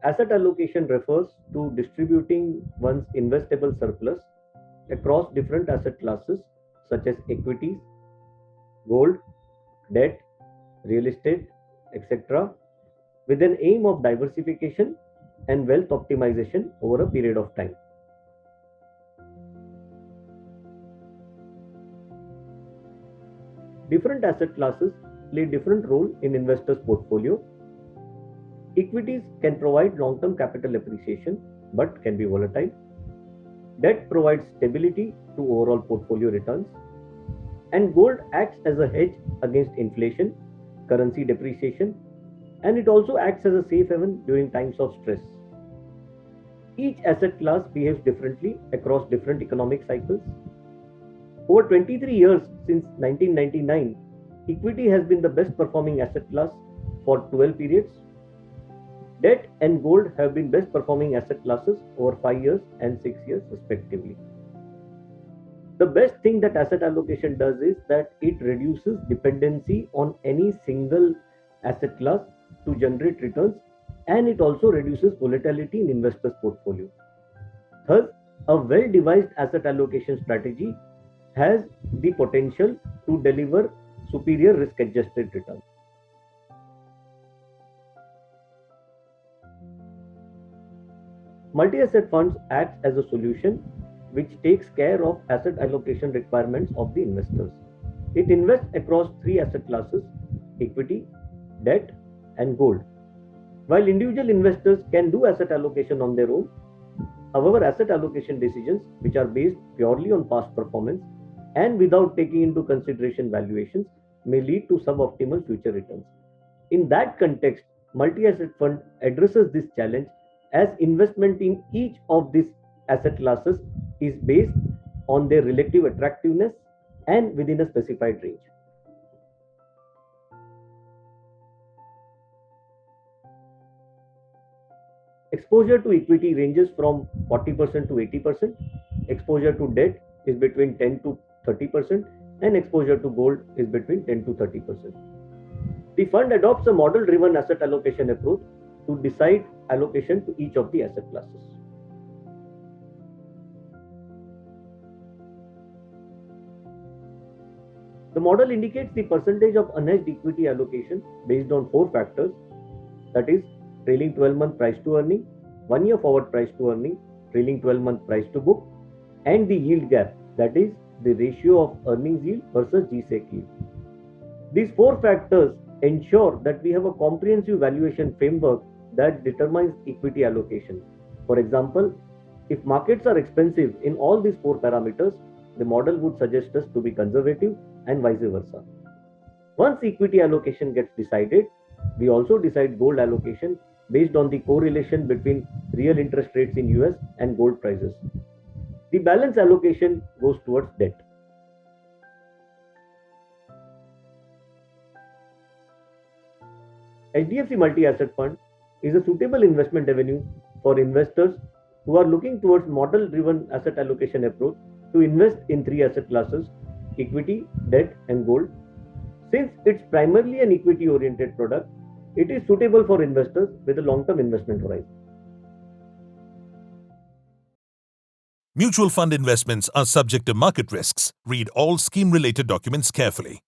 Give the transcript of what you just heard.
Asset allocation refers to distributing one's investable surplus across different asset classes such as equities, gold, debt, real estate, etc., with an aim of diversification and wealth optimization over a period of time. Different asset classes play different role in investors' portfolio. Equities can provide long-term capital appreciation but can be volatile. Debt provides stability to overall portfolio returns, and gold acts as a hedge against inflation, currency depreciation, and it also acts as a safe haven during times of stress. Each asset class behaves differently across different economic cycles. Over 23 years since 1999, equity has been the best performing asset class for 12 periods. Debt and gold have been best performing asset classes over 5 years and 6 years respectively. The best thing that asset allocation does is that it reduces dependency on any single asset class to generate returns, and it also reduces volatility in investors' portfolio. Thus, a well devised asset allocation strategy has the potential to deliver superior risk adjusted returns. Multi asset funds acts as a solution which takes care of asset allocation requirements of the investors. It invests across three asset classes: equity, debt, and gold. While individual investors can do asset allocation on their own, however, asset allocation decisions, which are based purely on past performance and without taking into consideration valuations, may lead to suboptimal future returns. In that context, multi asset fund addresses this challenge as investment in each of these asset classes is based on their relative attractiveness and within a specified range. Exposure to equity ranges from 40% to 80%. Exposure to debt is between 10 to 30%, and exposure to gold is between 10 to 30%. The fund adopts a model driven asset allocation approach to decide allocation to each of the asset classes. The model indicates the percentage of unhedged equity allocation based on four factors, that is, trailing 12-month price to earning, 1 year forward price to earning, trailing 12-month price to book, and the yield gap, that is, the ratio of earnings yield versus GSEC yield. These four factors ensure that we have a comprehensive valuation framework that determines equity allocation. For example, if markets are expensive in all these four parameters, the model would suggest us to be conservative and vice versa. Once equity allocation gets decided, we also decide gold allocation based on the correlation between real interest rates in US and gold prices. The balance allocation goes towards debt. HDFC Multi-Asset Fund is a suitable investment avenue for investors who are looking towards model-driven asset allocation approach to invest in three asset classes: equity, debt, and gold. Since it's primarily an equity-oriented product, it is suitable for investors with a long-term investment horizon. Mutual fund investments are subject to market risks. Read all scheme-related documents carefully.